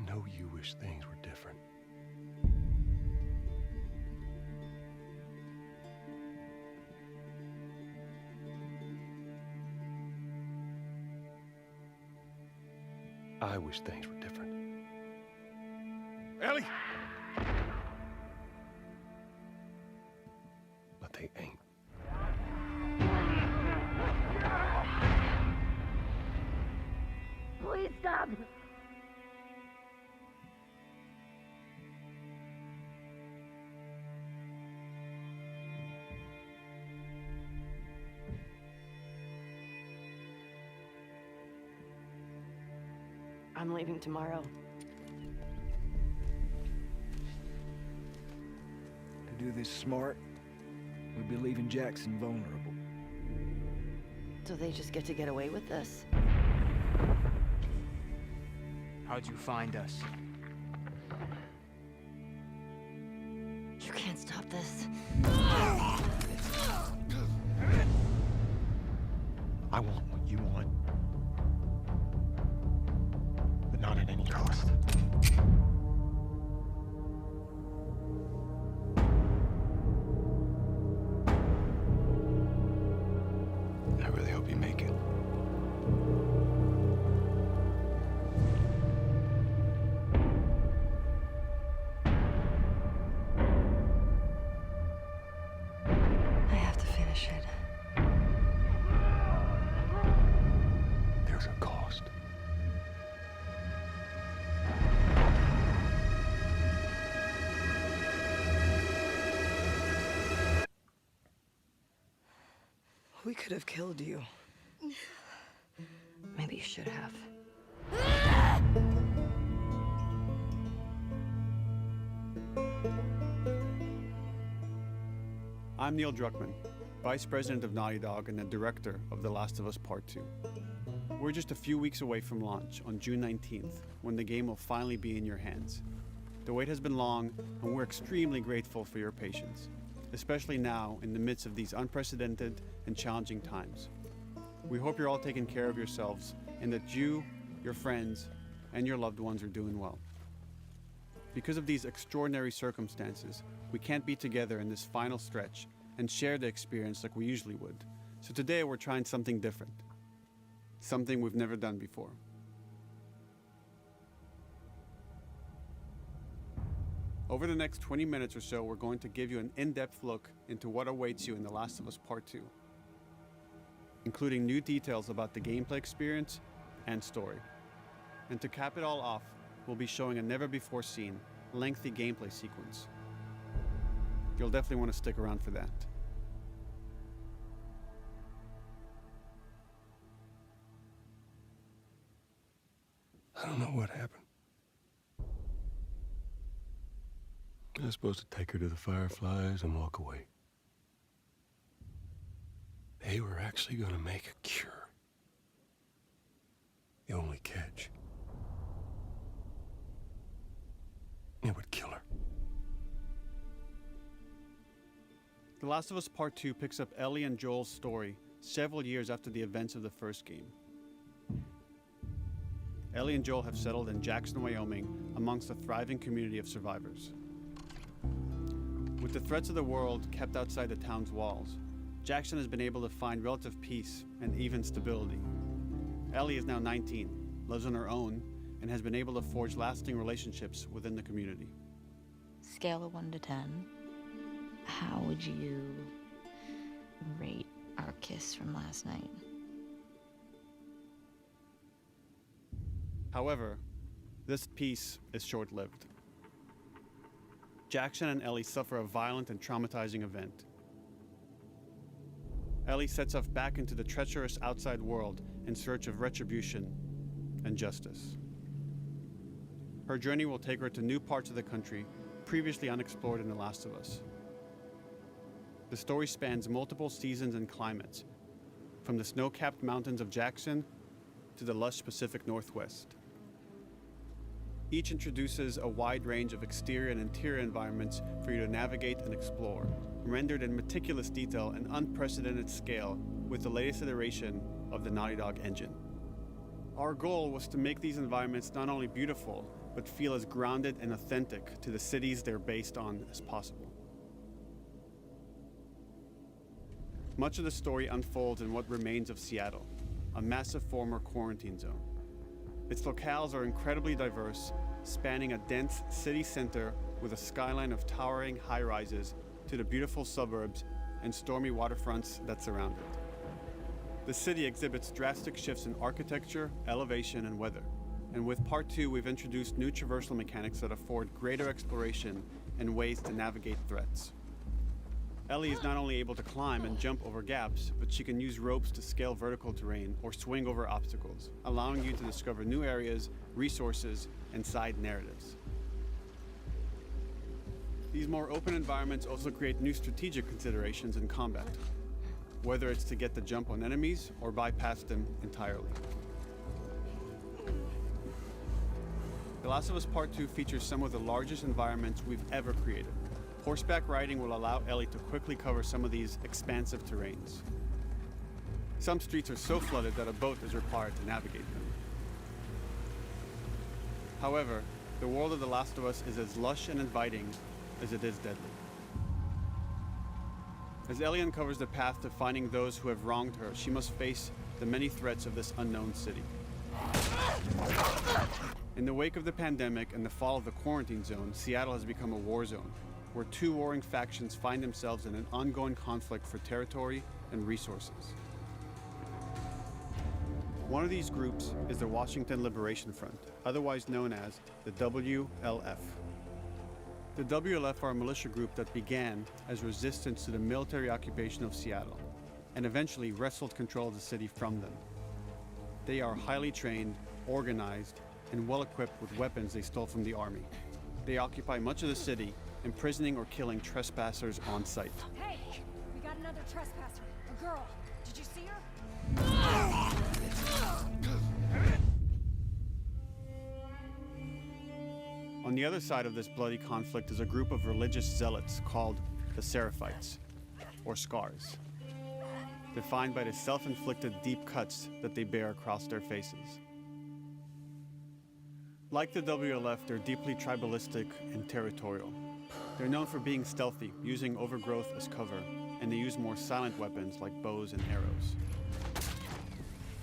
know you wish things were different. I wish things were different. Ellie! But they ain't. Please stop! I'm leaving tomorrow. To do this smart, we'd be leaving Jackson vulnerable. So they just get to get away with this? How'd you find us? You can't stop this. I want what you want. But not at any cost. I really hope you make it. I have to finish it. There's a cost. We could have killed you. Maybe you should have. I'm Neil Druckmann, Vice President of Naughty Dog and the Director of The Last of Us Part 2. We're just a few weeks away from launch on June 19th, when the game will finally be in your hands. The wait has been long, and we're extremely grateful for your patience, especially now in the midst of these unprecedented and challenging times. We hope you're all taking care of yourselves and that you, your friends, and your loved ones are doing well. Because of these extraordinary circumstances, we can't be together in this final stretch and share the experience like we usually would. So today we're trying something different. Something we've never done before. Over the next 20 minutes or so, we're going to give you an in-depth look into what awaits you in The Last of Us Part 2, including new details about the gameplay experience and story. And to cap it all off, we'll be showing a never-before-seen, lengthy gameplay sequence. You'll definitely want to stick around for that. I don't know what happened. I was supposed to take her to the Fireflies and walk away. They were actually going to make a cure. The only catch, it would kill her. The Last of Us Part 2 picks up Ellie and Joel's story several years after the events of the first game. Ellie and Joel have settled in Jackson, Wyoming, amongst a thriving community of survivors. With the threats of the world kept outside the town's walls, Jackson has been able to find relative peace and even stability. Ellie is now 19, lives on her own, and has been able to forge lasting relationships within the community. Scale of 1 to 10, how would you rate our kiss from last night? However, this peace is short-lived. Jackson and Ellie suffer a violent and traumatizing event. Ellie sets off back into the treacherous outside world in search of retribution and justice. Her journey will take her to new parts of the country previously unexplored in The Last of Us. The story spans multiple seasons and climates, from the snow-capped mountains of Jackson to the lush Pacific Northwest. Each introduces a wide range of exterior and interior environments for you to navigate and explore, rendered in meticulous detail and unprecedented scale with the latest iteration of the Naughty Dog engine. Our goal was to make these environments not only beautiful, but feel as grounded and authentic to the cities they're based on as possible. Much of the story unfolds in what remains of Seattle, a massive former quarantine zone. Its locales are incredibly diverse, spanning a dense city center with a skyline of towering high-rises to the beautiful suburbs and stormy waterfronts that surround it. The city exhibits drastic shifts in architecture, elevation, and weather. And with Part 2, we've introduced new traversal mechanics that afford greater exploration and ways to navigate threats. Ellie is not only able to climb and jump over gaps, but she can use ropes to scale vertical terrain or swing over obstacles, allowing you to discover new areas, resources, and side narratives. These more open environments also create new strategic considerations in combat, whether it's to get the jump on enemies or bypass them entirely. The Last of Us Part 2 features some of the largest environments we've ever created. Horseback riding will allow Ellie to quickly cover some of these expansive terrains. Some streets are so flooded that a boat is required to navigate them. However, the world of The Last of Us is as lush and inviting as it is deadly. As Ellie uncovers the path to finding those who have wronged her, she must face the many threats of this unknown city. In the wake of the pandemic and the fall of the quarantine zone, Seattle has become a war zone, where two warring factions find themselves in an ongoing conflict for territory and resources. One of these groups is the Washington Liberation Front, otherwise known as the WLF. The WLF are a militia group that began as resistance to the military occupation of Seattle and eventually wrestled control of the city from them. They are highly trained, organized, and well-equipped with weapons they stole from the army. They occupy much of the city, imprisoning or killing trespassers on sight. Hey, we got another trespasser, a girl. Did you see her? On the other side of this bloody conflict is a group of religious zealots called the Seraphites, or Scars, defined by the self-inflicted deep cuts that they bear across their faces. Like the WLF, they're deeply tribalistic and territorial. They're known for being stealthy, using overgrowth as cover, and they use more silent weapons like bows and arrows.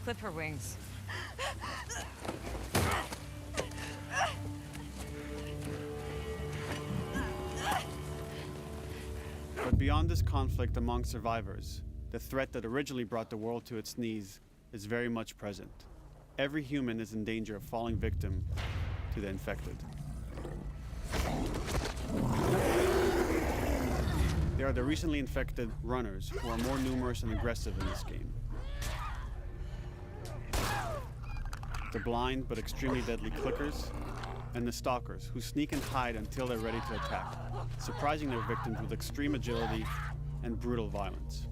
Clip her wings. But beyond this conflict among survivors, the threat that originally brought the world to its knees is very much present. Every human is in danger of falling victim to the infected. They are the recently infected runners, who are more numerous and aggressive in this game. The blind but extremely deadly clickers, and the stalkers, who sneak and hide until they're ready to attack, surprising their victims with extreme agility and brutal violence.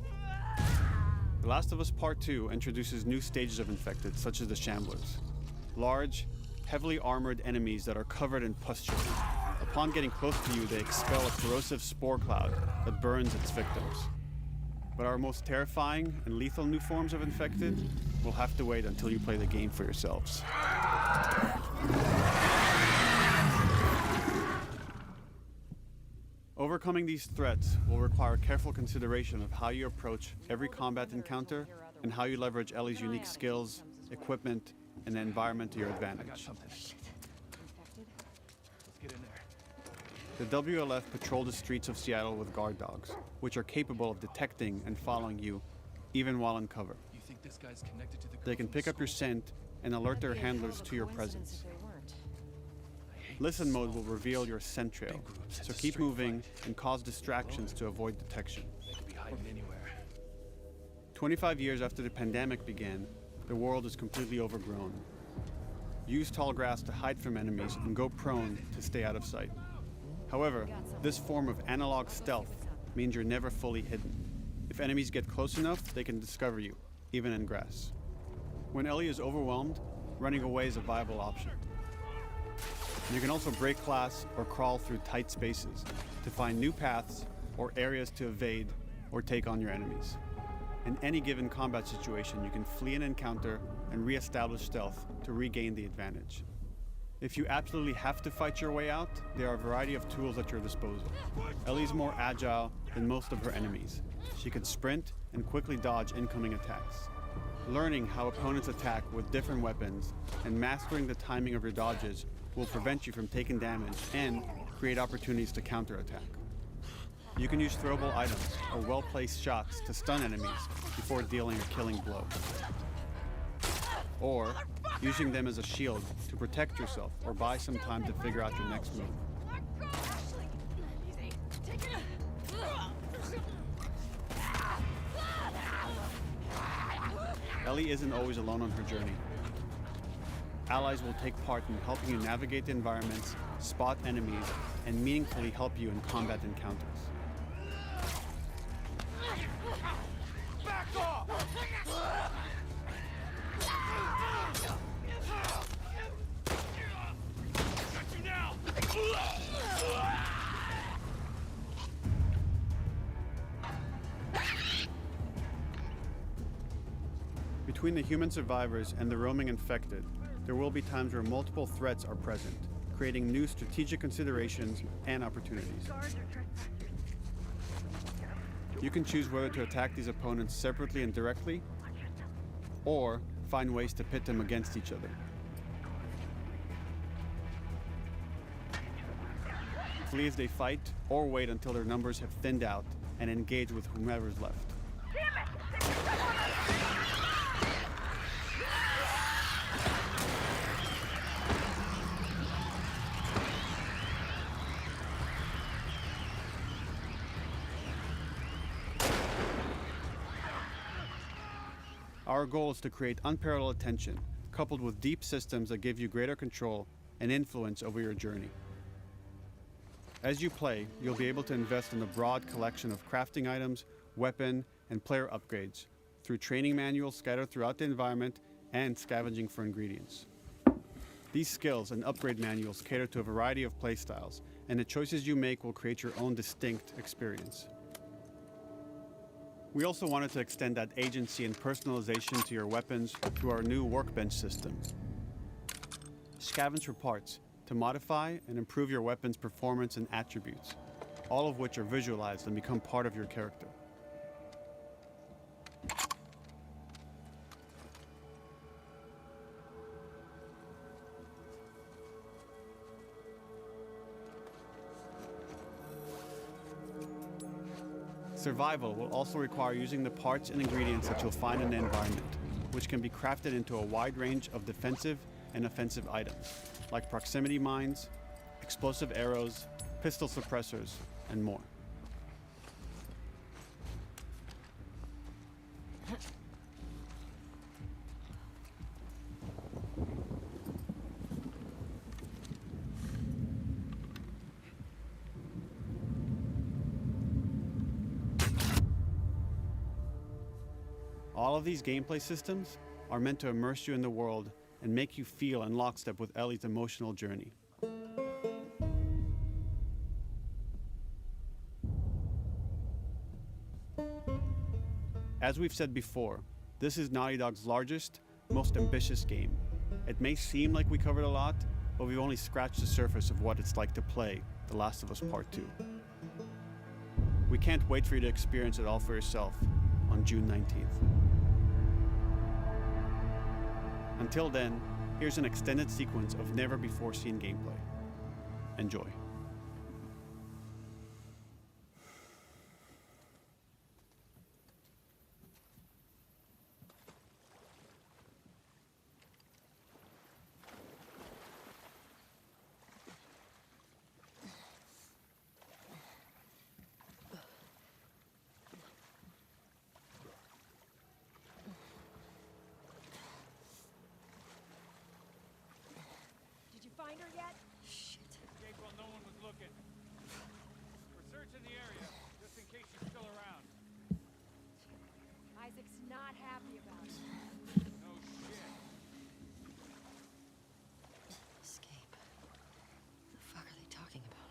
The Last of Us Part 2 introduces new stages of infected, such as the Shamblers. Large, heavily armored enemies that are covered in pustules. Upon getting close to you, they expel a corrosive spore cloud that burns its victims. But our most terrifying and lethal new forms of infected will have to wait until you play the game for yourselves. Overcoming these threats will require careful consideration of how you approach every combat encounter and how you leverage Ellie's unique skills, equipment, and the environment to your advantage. The WLF patrol the streets of Seattle with guard dogs, which are capable of detecting and following you, even while in cover. They can pick up your scent and alert their handlers to your presence. Listen mode will reveal your scent trail, so keep moving and cause distractions to avoid detection. 25 years after the pandemic began, the world is completely overgrown. Use tall grass to hide from enemies and go prone to stay out of sight. However, this form of analog stealth means you're never fully hidden. If enemies get close enough, they can discover you, even in grass. When Ellie is overwhelmed, running away is a viable option. You can also break glass or crawl through tight spaces to find new paths or areas to evade or take on your enemies. In any given combat situation, you can flee an encounter and re-establish stealth to regain the advantage. If you absolutely have to fight your way out, there are a variety of tools at your disposal. Ellie's more agile than most of her enemies. She can sprint and quickly dodge incoming attacks. Learning how opponents attack with different weapons and mastering the timing of your dodges will prevent you from taking damage and create opportunities to counterattack. You can use throwable items or well-placed shots to stun enemies before dealing a killing blow. Or using them as a shield to protect yourself or buy some time to figure out your next move. Ellie isn't always alone on her journey. Allies will take part in helping you navigate the environments, spot enemies, and meaningfully help you in combat encounters. Back off! Got you now! Between the human survivors and the roaming infected, there will be times where multiple threats are present, creating new strategic considerations and opportunities. You can choose whether to attack these opponents separately and directly, or find ways to pit them against each other. Flee as they fight, or wait until their numbers have thinned out and engage with whomever's left. Our goal is to create unparalleled tension, coupled with deep systems that give you greater control and influence over your journey. As you play, you'll be able to invest in a broad collection of crafting items, weapon, and player upgrades through training manuals scattered throughout the environment and scavenging for ingredients. These skills and upgrade manuals cater to a variety of playstyles, and the choices you make will create your own distinct experience. We also wanted to extend that agency and personalization to your weapons through our new workbench system. Scavenge for parts to modify and improve your weapon's performance and attributes, all of which are visualized and become part of your character. Survival will also require using the parts and ingredients that you'll find in the environment, which can be crafted into a wide range of defensive and offensive items, like proximity mines, explosive arrows, pistol suppressors, and more. All of these gameplay systems are meant to immerse you in the world and make you feel in lockstep with Ellie's emotional journey. As we've said before, this is Naughty Dog's largest, most ambitious game. It may seem like we covered a lot, but we've only scratched the surface of what it's like to play The Last of Us Part 2. We can't wait for you to experience it all for yourself on June 19th. Until then, here's an extended sequence of never-before-seen gameplay. Enjoy. Did you find her yet? Escaped while no one was looking. We're searching the area, just in case she's still around. Isaac's not happy about it. No shit. Escape. What the fuck are they talking about?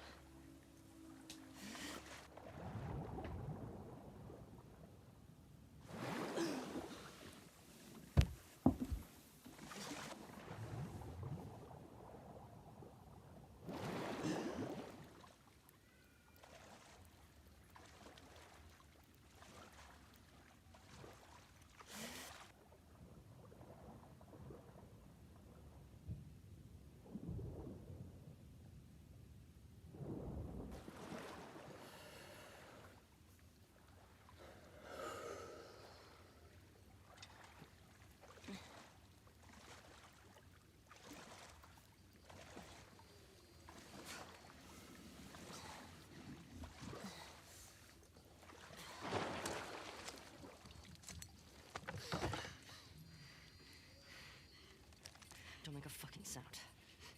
fucking sound.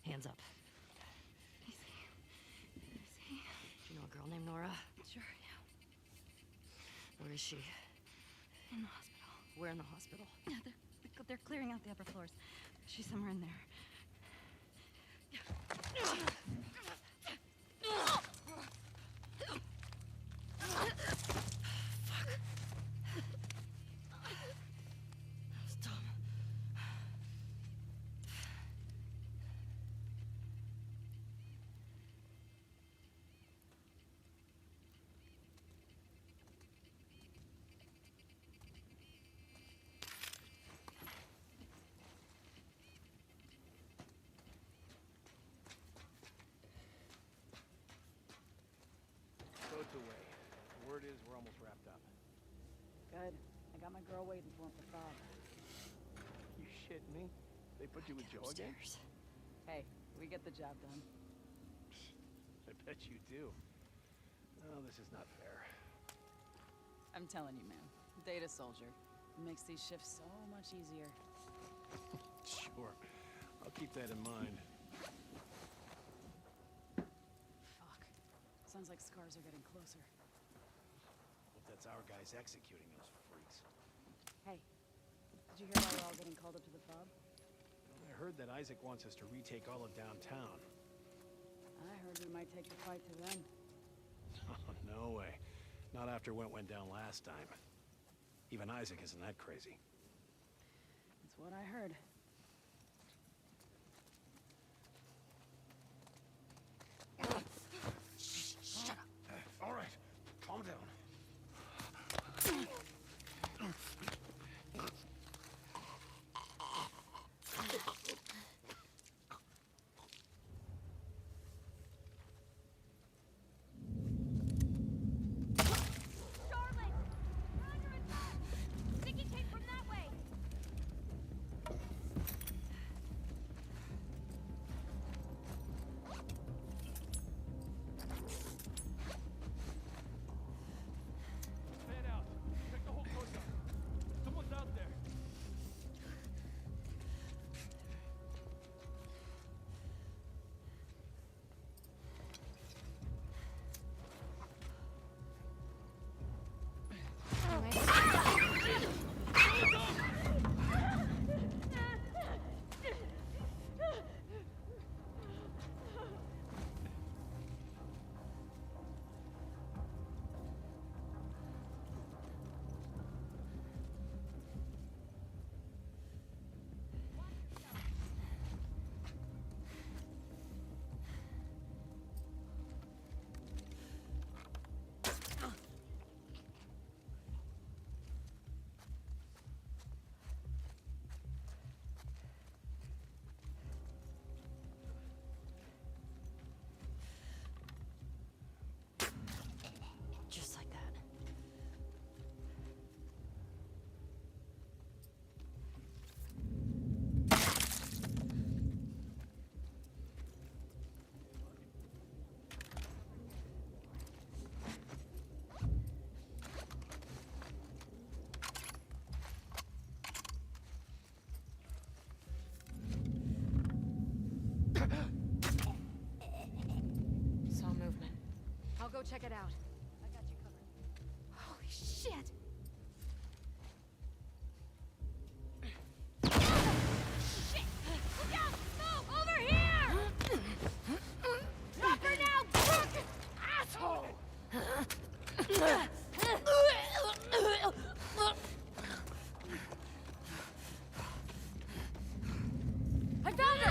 Hands up. Easy. Do you know a girl named Nora? Sure, yeah. Where is she? In the hospital. Where in the hospital? Yeah, they're clearing out the upper floors. She's somewhere in there. TLOU2 way. The word is we're almost wrapped up. Good. I got my girl waiting for him for Bob. You shitting me? They put you with Joe again? Hey, we get the job done. I bet you do. Oh, this is not fair. I'm telling you, man. Data soldier. It makes these shifts so much easier. Sure. I'll keep that in mind. Fuck. Sounds like scars are getting closer. Hope that's our guys executing those freaks. Hey, did you hear why we're all getting called up to the fob? I heard that Isaac wants us to retake all of downtown. I heard we might take the fight to them. Oh, no way. Not after what went down last time. Even Isaac isn't that crazy. That's what I heard. Shut up. All right. Calm down. Just like that. Saw movement. I'll go check it out. I got you covered. Holy shit! Shit! Look out! Move! Over here! Drop her now, crook! Asshole! I found her!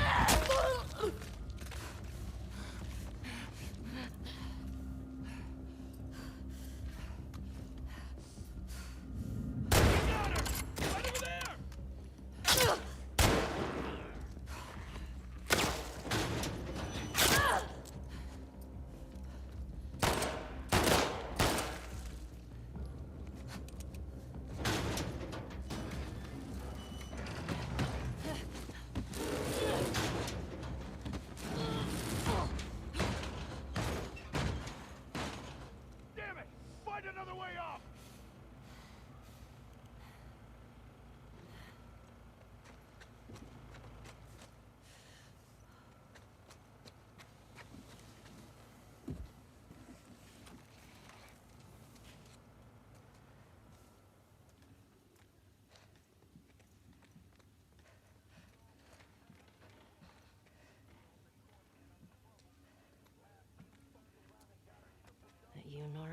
You, Nora?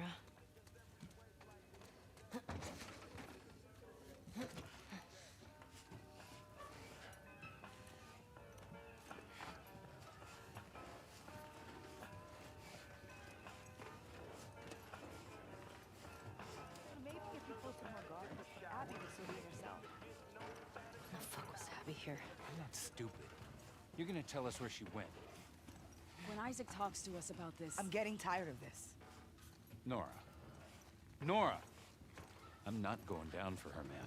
Maybe if you posted more guards, Abby would still be herself. The fuck was Abby here? I'm not stupid. You're gonna tell us where she went. When Isaac talks to us about this... I'm getting tired of this. Nora. Nora! I'm not going down for her, man.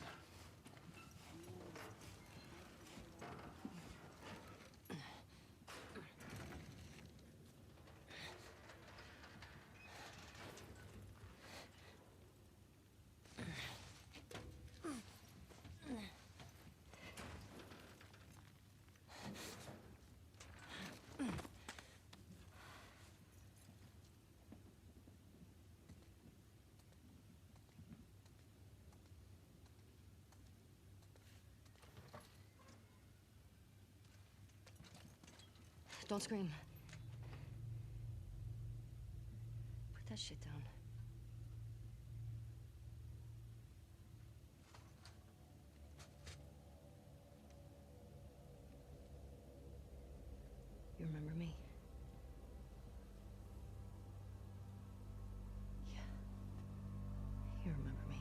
Don't scream. Put that shit down. You remember me? Yeah. You remember me.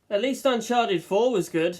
At least Uncharted 4 was good.